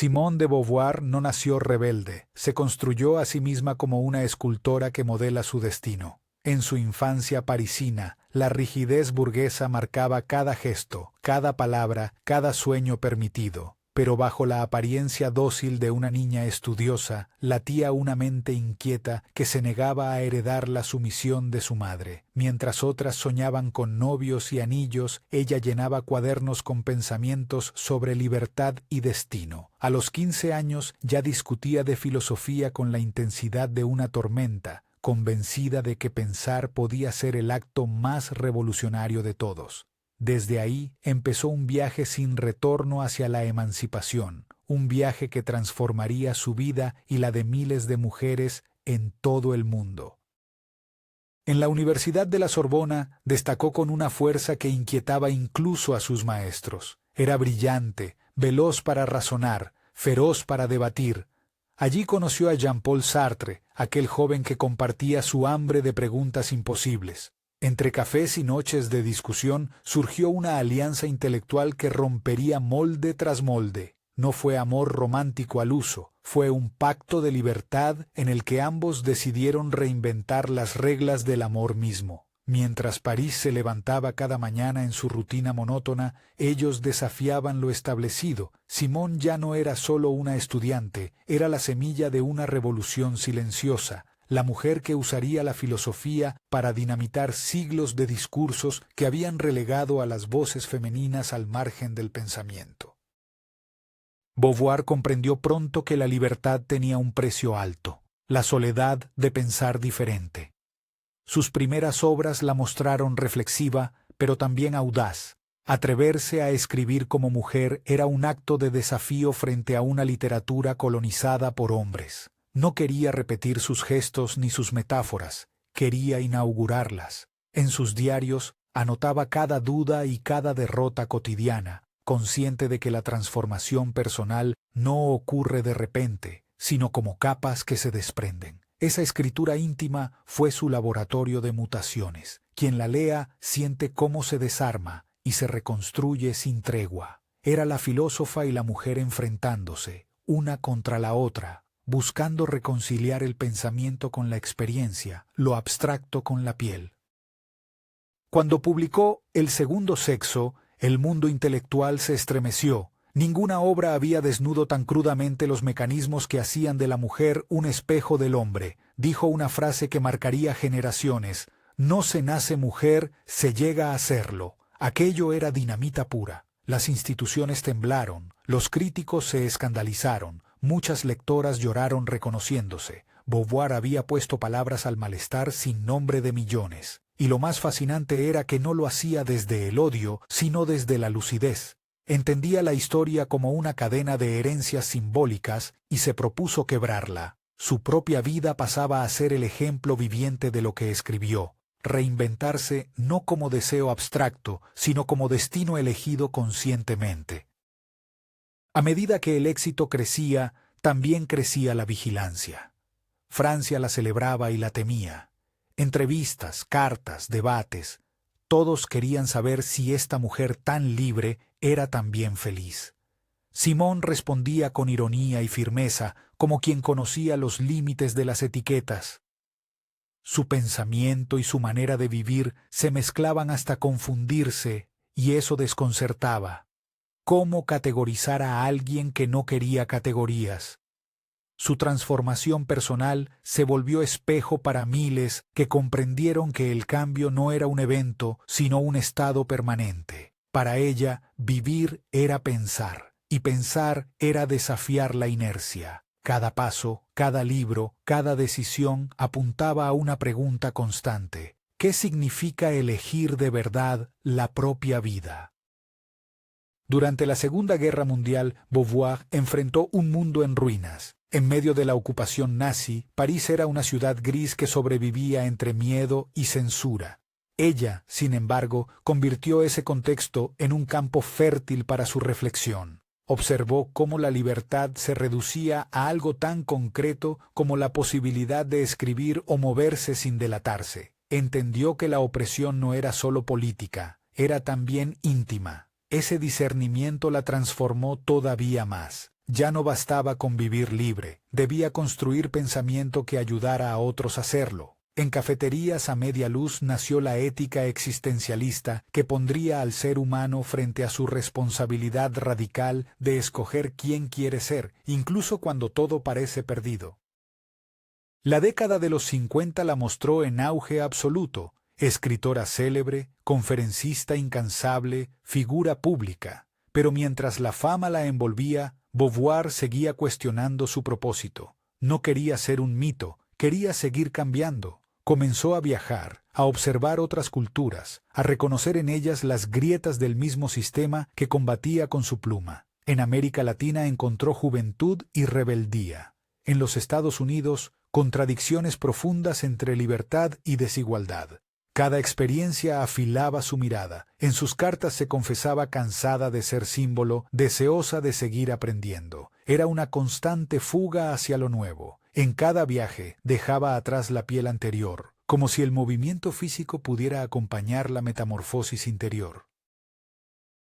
Simone de Beauvoir no nació rebelde, se construyó a sí misma como una escultora que modela su destino. En su infancia parisina, la rigidez burguesa marcaba cada gesto, cada palabra, cada sueño permitido. Pero bajo la apariencia dócil de una niña estudiosa, latía una mente inquieta que se negaba a heredar la sumisión de su madre. Mientras otras soñaban con novios y anillos, ella llenaba cuadernos con pensamientos sobre libertad y destino. A los 15 años ya discutía de filosofía con la intensidad de una tormenta, convencida de que pensar podía ser el acto más revolucionario de todos. Desde ahí empezó un viaje sin retorno hacia la emancipación, un viaje que transformaría su vida y la de miles de mujeres en todo el mundo. En la Universidad de la Sorbona destacó con una fuerza que inquietaba incluso a sus maestros. Era brillante, veloz para razonar, feroz para debatir. Allí conoció a Jean-Paul Sartre, aquel joven que compartía su hambre de preguntas imposibles. Entre cafés y noches de discusión surgió una alianza intelectual que rompería molde tras molde. No fue amor romántico al uso, fue un pacto de libertad en el que ambos decidieron reinventar las reglas del amor mismo. Mientras París se levantaba cada mañana en su rutina monótona, ellos desafiaban lo establecido. Simone ya no era solo una estudiante, era la semilla de una revolución silenciosa. La mujer que usaría la filosofía para dinamitar siglos de discursos que habían relegado a las voces femeninas al margen del pensamiento. Beauvoir comprendió pronto que la libertad tenía un precio alto, la soledad de pensar diferente. Sus primeras obras la mostraron reflexiva, pero también audaz. Atreverse a escribir como mujer era un acto de desafío frente a una literatura colonizada por hombres. No quería repetir sus gestos ni sus metáforas, quería inaugurarlas. En sus diarios anotaba cada duda y cada derrota cotidiana, consciente de que la transformación personal no ocurre de repente, sino como capas que se desprenden. Esa escritura íntima fue su laboratorio de mutaciones. Quien la lea siente cómo se desarma y se reconstruye sin tregua. Era la filósofa y la mujer enfrentándose, una contra la otra, buscando reconciliar el pensamiento con la experiencia, lo abstracto con la piel. Cuando publicó El segundo sexo, el mundo intelectual se estremeció. Ninguna obra había desnudo tan crudamente los mecanismos que hacían de la mujer un espejo del hombre. Dijo una frase que marcaría generaciones: no se nace mujer, se llega a serlo. Aquello era dinamita pura. Las instituciones temblaron, los críticos se escandalizaron. Muchas lectoras lloraron reconociéndose. Beauvoir había puesto palabras al malestar sin nombre de millones. Y lo más fascinante era que no lo hacía desde el odio, sino desde la lucidez. Entendía la historia como una cadena de herencias simbólicas y se propuso quebrarla. Su propia vida pasaba a ser el ejemplo viviente de lo que escribió. Reinventarse no como deseo abstracto, sino como destino elegido conscientemente. A medida que el éxito crecía, también crecía la vigilancia. Francia la celebraba y la temía. Entrevistas, cartas, debates, todos querían saber si esta mujer tan libre era también feliz. Simone respondía con ironía y firmeza, como quien conocía los límites de las etiquetas. Su pensamiento y su manera de vivir se mezclaban hasta confundirse, y eso desconcertaba. ¿Cómo categorizar a alguien que no quería categorías? Su transformación personal se volvió espejo para miles que comprendieron que el cambio no era un evento, sino un estado permanente. Para ella, vivir era pensar, y pensar era desafiar la inercia. Cada paso, cada libro, cada decisión apuntaba a una pregunta constante: ¿qué significa elegir de verdad la propia vida? Durante la Segunda Guerra Mundial, Beauvoir enfrentó un mundo en ruinas. En medio de la ocupación nazi, París era una ciudad gris que sobrevivía entre miedo y censura. Ella, sin embargo, convirtió ese contexto en un campo fértil para su reflexión. Observó cómo la libertad se reducía a algo tan concreto como la posibilidad de escribir o moverse sin delatarse. Entendió que la opresión no era solo política, era también íntima. Ese discernimiento la transformó todavía más. Ya no bastaba con vivir libre, debía construir pensamiento que ayudara a otros a hacerlo. En Cafeterías a Media Luz nació la ética existencialista que pondría al ser humano frente a su responsabilidad radical de escoger quién quiere ser, incluso cuando todo parece perdido. La década de los 50 la mostró en auge absoluto, escritora célebre, conferencista incansable, figura pública. Pero mientras la fama la envolvía, Beauvoir seguía cuestionando su propósito. No quería ser un mito, quería seguir cambiando. Comenzó a viajar, a observar otras culturas, a reconocer en ellas las grietas del mismo sistema que combatía con su pluma. En América Latina encontró juventud y rebeldía. En los Estados Unidos, contradicciones profundas entre libertad y desigualdad. Cada experiencia afilaba su mirada. En sus cartas se confesaba cansada de ser símbolo, deseosa de seguir aprendiendo. Era una constante fuga hacia lo nuevo. En cada viaje dejaba atrás la piel anterior, como si el movimiento físico pudiera acompañar la metamorfosis interior.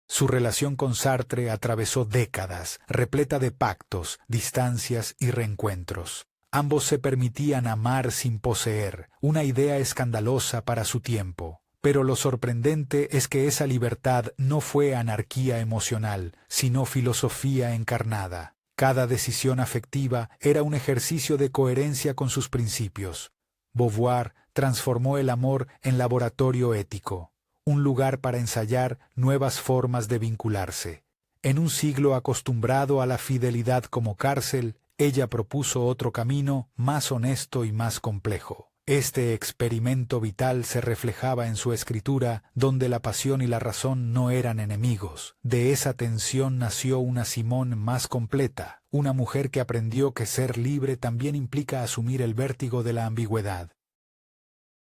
Su relación con Sartre atravesó décadas, repleta de pactos, distancias y reencuentros. Ambos se permitían amar sin poseer, una idea escandalosa para su tiempo. Pero lo sorprendente es que esa libertad no fue anarquía emocional, sino filosofía encarnada. Cada decisión afectiva era un ejercicio de coherencia con sus principios. Beauvoir transformó el amor en laboratorio ético, un lugar para ensayar nuevas formas de vincularse. En un siglo acostumbrado a la fidelidad como cárcel, ella propuso otro camino más honesto y más complejo. Este experimento vital se reflejaba en su escritura, donde la pasión y la razón no eran enemigos. De esa tensión nació una Simone más completa, una mujer que aprendió que ser libre también implica asumir el vértigo de la ambigüedad.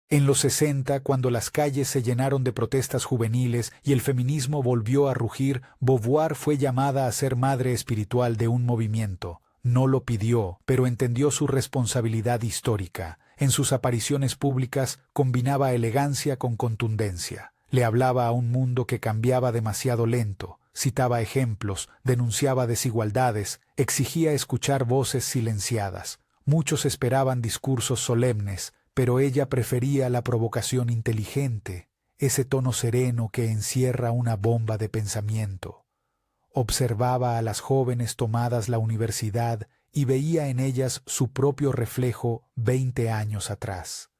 En los 60, cuando las calles se llenaron de protestas juveniles y el feminismo volvió a rugir, Beauvoir fue llamada a ser madre espiritual de un movimiento. No lo pidió, pero entendió su responsabilidad histórica. En sus apariciones públicas combinaba elegancia con contundencia. Le hablaba a un mundo que cambiaba demasiado lento, citaba ejemplos, denunciaba desigualdades, exigía escuchar voces silenciadas. Muchos esperaban discursos solemnes, pero ella prefería la provocación inteligente, ese tono sereno que encierra una bomba de pensamiento. Observaba a las jóvenes tomadas la universidad y veía en ellas su propio reflejo 20 años atrás.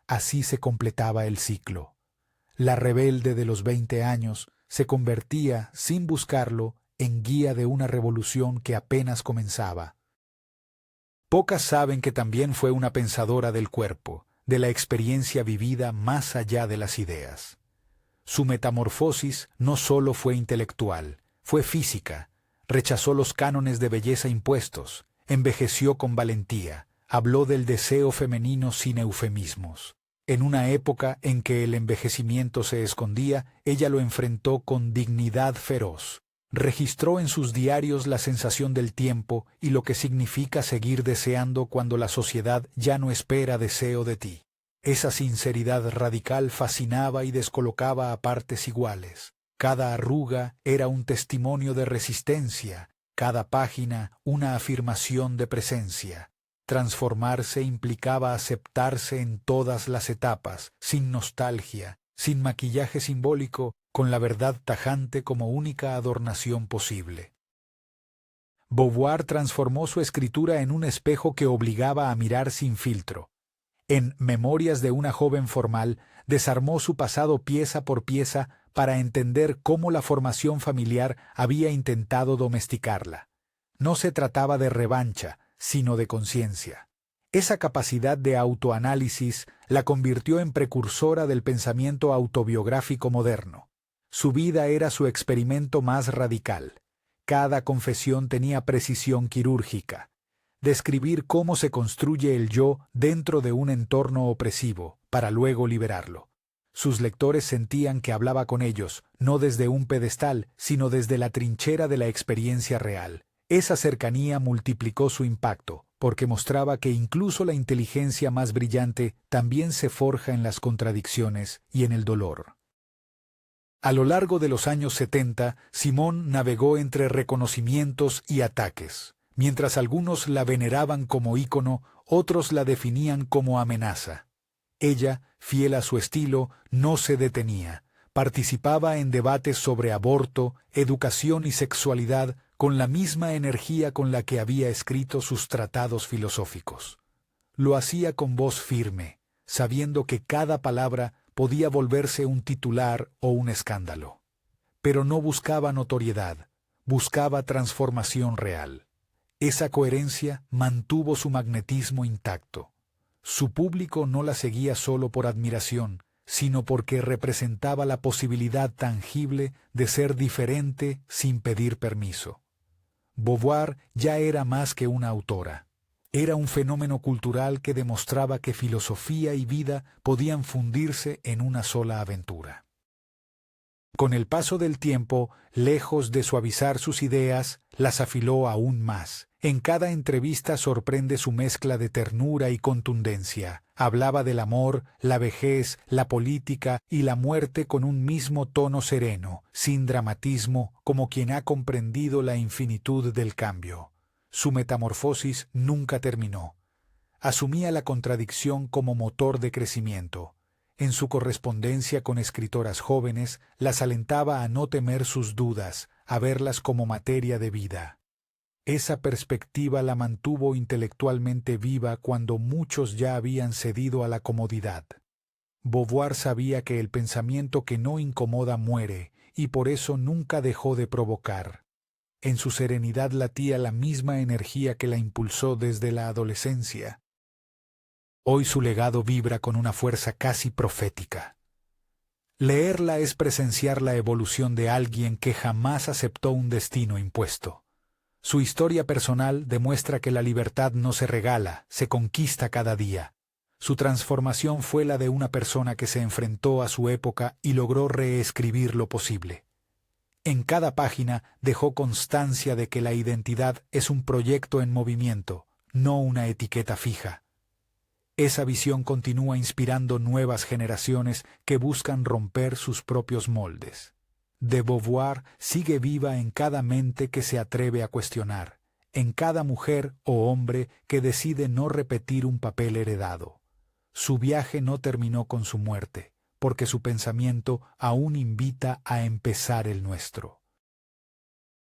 Así se completaba el ciclo. La rebelde de los 20 años se convertía, sin buscarlo, en guía de una revolución que apenas comenzaba. Pocas saben que también fue una pensadora del cuerpo, de la experiencia vivida más allá de las ideas. Su metamorfosis no solo fue intelectual, fue física. Rechazó los cánones de belleza impuestos, envejeció con valentía, habló del deseo femenino sin eufemismos. En una época en que el envejecimiento se escondía, ella lo enfrentó con dignidad feroz. Registró en sus diarios la sensación del tiempo y lo que significa seguir deseando cuando la sociedad ya no espera deseo de ti. Esa sinceridad radical fascinaba y descolocaba a partes iguales. Cada arruga era un testimonio de resistencia, cada página una afirmación de presencia. Transformarse implicaba aceptarse en todas las etapas, sin nostalgia, sin maquillaje simbólico, con la verdad tajante como única adornación posible. Beauvoir transformó su escritura en un espejo que obligaba a mirar sin filtro. En Memorias de una joven formal, desarmó su pasado pieza por pieza para entender cómo la formación familiar había intentado domesticarla. No se trataba de revancha, sino de conciencia. Esa capacidad de autoanálisis la convirtió en precursora del pensamiento autobiográfico moderno. Su vida era su experimento más radical. Cada confesión tenía precisión quirúrgica. Describir cómo se construye el yo dentro de un entorno opresivo, para luego liberarlo. Sus lectores sentían que hablaba con ellos, no desde un pedestal, sino desde la trinchera de la experiencia real. Esa cercanía multiplicó su impacto, porque mostraba que incluso la inteligencia más brillante también se forja en las contradicciones y en el dolor. A lo largo de los años 70, Simone navegó entre reconocimientos y ataques. Mientras algunos la veneraban como ícono, otros la definían como amenaza. Ella, fiel a su estilo, no se detenía. Participaba en debates sobre aborto, educación y sexualidad con la misma energía con la que había escrito sus tratados filosóficos. Lo hacía con voz firme, sabiendo que cada palabra podía volverse un titular o un escándalo. Pero no buscaba notoriedad, buscaba transformación real. Esa coherencia mantuvo su magnetismo intacto. Su público no la seguía solo por admiración, sino porque representaba la posibilidad tangible de ser diferente sin pedir permiso. Beauvoir ya era más que una autora. Era un fenómeno cultural que demostraba que filosofía y vida podían fundirse en una sola aventura. Con el paso del tiempo, lejos de suavizar sus ideas, las afiló aún más. En cada entrevista sorprende su mezcla de ternura y contundencia. Hablaba del amor, la vejez, la política y la muerte con un mismo tono sereno, sin dramatismo, como quien ha comprendido la infinitud del cambio. Su metamorfosis nunca terminó. Asumía la contradicción como motor de crecimiento. En su correspondencia con escritoras jóvenes, las alentaba a no temer sus dudas, a verlas como materia de vida. Esa perspectiva la mantuvo intelectualmente viva cuando muchos ya habían cedido a la comodidad. Beauvoir sabía que el pensamiento que no incomoda muere, y por eso nunca dejó de provocar. En su serenidad latía la misma energía que la impulsó desde la adolescencia. Hoy su legado vibra con una fuerza casi profética. Leerla es presenciar la evolución de alguien que jamás aceptó un destino impuesto. Su historia personal demuestra que la libertad no se regala, se conquista cada día. Su transformación fue la de una persona que se enfrentó a su época y logró reescribir lo posible. En cada página dejó constancia de que la identidad es un proyecto en movimiento, no una etiqueta fija. Esa visión continúa inspirando nuevas generaciones que buscan romper sus propios moldes. De Beauvoir sigue viva en cada mente que se atreve a cuestionar, en cada mujer o hombre que decide no repetir un papel heredado. Su viaje no terminó con su muerte, porque su pensamiento aún invita a empezar el nuestro.